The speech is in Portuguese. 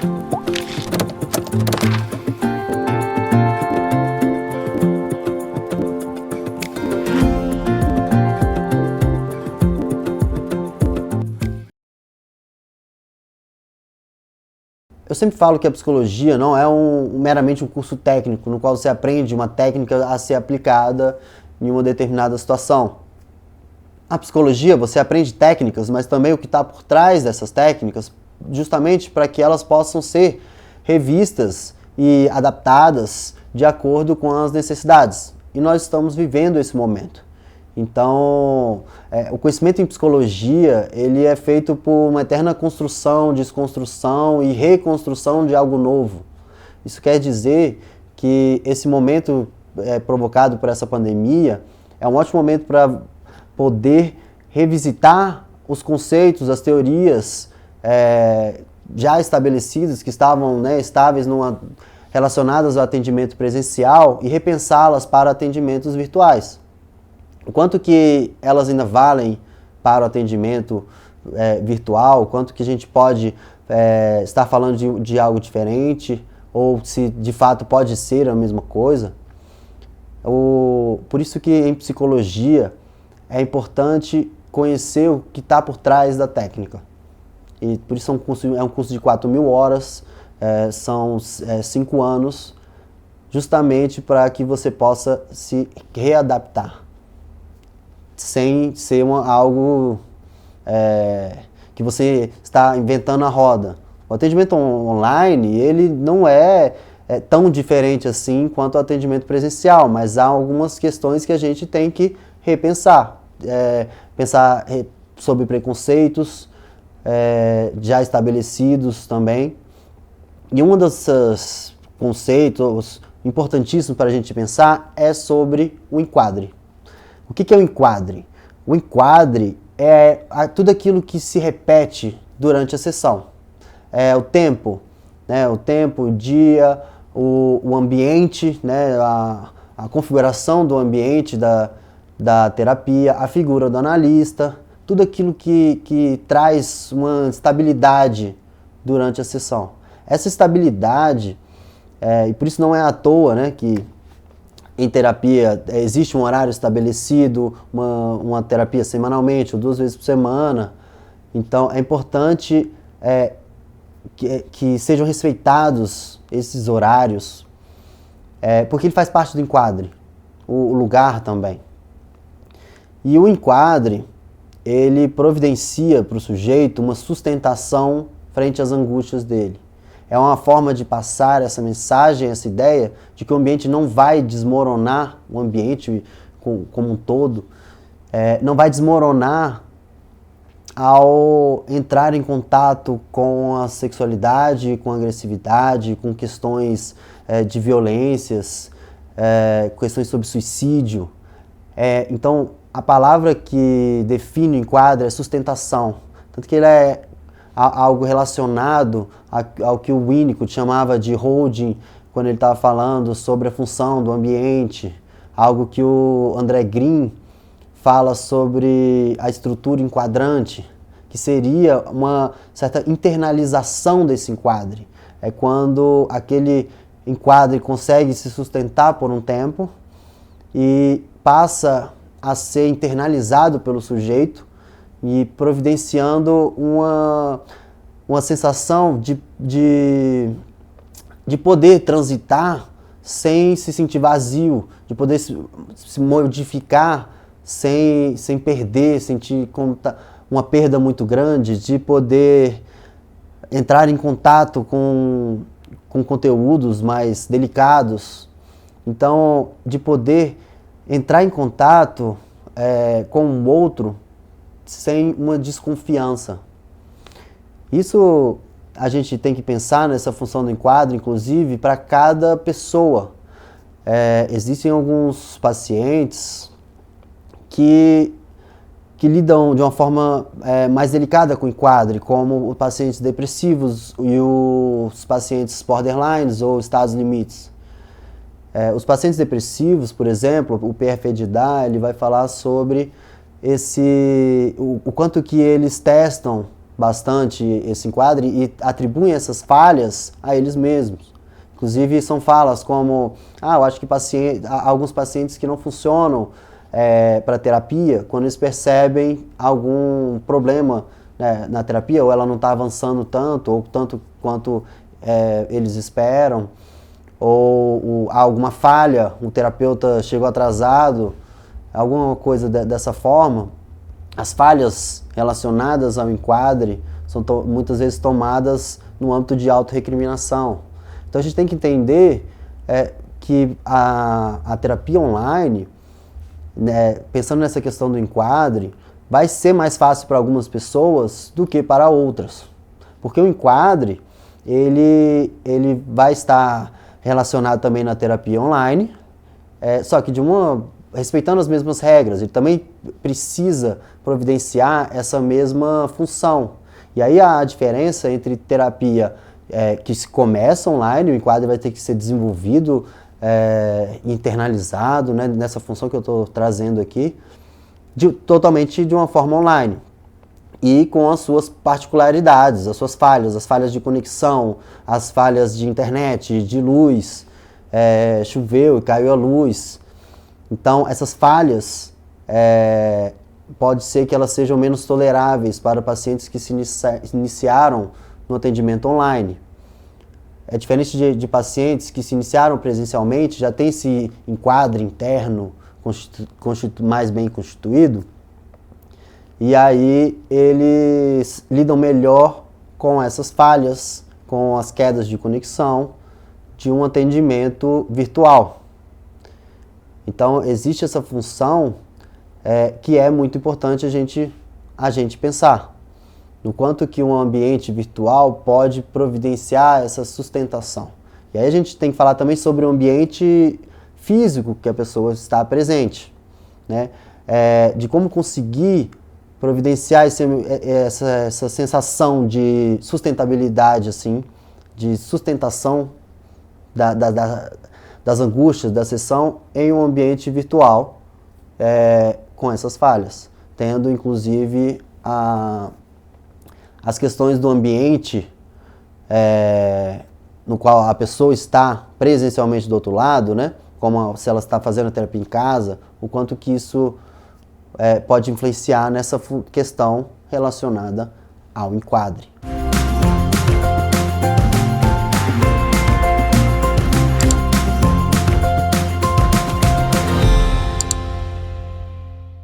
Eu sempre falo que a psicologia não é meramente um curso técnico, no qual você aprende uma técnica a ser aplicada em uma determinada situação. A psicologia, você aprende técnicas, mas também o que está por trás dessas técnicas, justamente para que elas possam ser revistas e adaptadas de acordo com as necessidades. E nós estamos vivendo esse momento. Então, o conhecimento em psicologia, ele é feito por uma eterna construção, desconstrução e reconstrução de algo novo. Isso quer dizer que esse momento provocado por essa pandemia é um ótimo momento para poder revisitar os conceitos, as teorias já estabelecidas, que estavam estáveis relacionadas ao atendimento presencial e repensá-las para atendimentos virtuais. O quanto que elas ainda valem para o atendimento virtual, o quanto que a gente pode estar falando de algo diferente, ou se de fato pode ser a mesma coisa. Por isso que em psicologia é importante conhecer o que está por trás da técnica. E por isso é um curso de 4.000 horas, são 5 anos, justamente para que você possa se readaptar, sem ser algo que você está inventando a roda. O atendimento online, ele não é tão diferente assim quanto o atendimento presencial, mas há algumas questões que a gente tem que repensar. Pensar sobre preconceitos já estabelecidos também. E um desses conceitos importantíssimos para a gente pensar é sobre o enquadre. O que é o enquadre? O enquadre é tudo aquilo que se repete durante a sessão. O tempo, o dia, o ambiente, a configuração do ambiente da terapia, a figura do analista, tudo aquilo que traz uma estabilidade durante a sessão. Essa estabilidade, e por isso não é à toa que em terapia existe um horário estabelecido, uma terapia semanalmente ou 2 vezes por semana. Então é importante que sejam respeitados esses horários, porque ele faz parte do enquadre, o lugar também. E o enquadre, ele providencia para o sujeito uma sustentação frente às angústias dele. É uma forma de passar essa mensagem, essa ideia de que o ambiente não vai desmoronar, o ambiente como um todo, não vai desmoronar ao entrar em contato com a sexualidade, com a agressividade, com questões de violências, questões sobre suicídio. Então, a palavra que define o enquadre é sustentação. Tanto que ele é algo relacionado ao que o Winnicott chamava de holding, quando ele estava falando sobre a função do ambiente, algo que o André Green fala sobre a estrutura enquadrante, que seria uma certa internalização desse enquadre. É quando aquele enquadre consegue se sustentar por um tempo e passa a ser internalizado pelo sujeito e providenciando uma sensação de poder transitar sem se sentir vazio, de poder se modificar sem perder, sentir uma perda muito grande, de poder entrar em contato com conteúdos mais delicados. Então, de poder entrar em contato com o outro sem uma desconfiança. Isso a gente tem que pensar nessa função do enquadre, inclusive, para cada pessoa. Existem alguns pacientes que lidam de uma forma mais delicada com o enquadre, como os pacientes depressivos e os pacientes borderlines ou estados limites. Os pacientes depressivos, por exemplo, o PFEDDA, ele vai falar sobre o quanto que eles testam bastante esse enquadre e atribuem essas falhas a eles mesmos. Inclusive são falas como, eu acho que alguns pacientes que não funcionam para terapia, quando eles percebem algum problema, né, na terapia, ou ela não está avançando tanto, ou tanto quanto eles esperam, ou há alguma falha, o terapeuta chegou atrasado, alguma coisa dessa forma, as falhas relacionadas ao enquadre são muitas vezes tomadas no âmbito de autorrecriminação. Então a gente tem que entender que a terapia online, né, pensando nessa questão do enquadre, vai ser mais fácil para algumas pessoas do que para outras. Porque o enquadre, ele vai estar relacionado também na terapia online, só que respeitando as mesmas regras. Ele também precisa providenciar essa mesma função. E aí a diferença entre terapia que se começa online, o enquadre vai ter que ser desenvolvido, internalizado, né, nessa função que eu estou trazendo aqui, totalmente de uma forma online. E com as suas particularidades, as suas falhas, as falhas de conexão, as falhas de internet, de luz, choveu e caiu a luz. Então, essas falhas, pode ser que elas sejam menos toleráveis para pacientes que se iniciaram no atendimento online. É diferente de pacientes que se iniciaram presencialmente, já tem esse enquadre interno mais bem constituído, e aí eles lidam melhor com essas falhas, com as quedas de conexão de um atendimento virtual. Então existe essa função que é muito importante a gente pensar. No quanto que um ambiente virtual pode providenciar essa sustentação. E aí a gente tem que falar também sobre o ambiente físico que a pessoa está presente, né? De como conseguir providenciar essa sensação de sustentabilidade, assim, de sustentação das angústias da sessão em um ambiente virtual com essas falhas, tendo inclusive as questões do ambiente no qual a pessoa está presencialmente do outro lado, né? Como se ela está fazendo a terapia em casa, o quanto que isso pode influenciar nessa questão relacionada ao enquadre.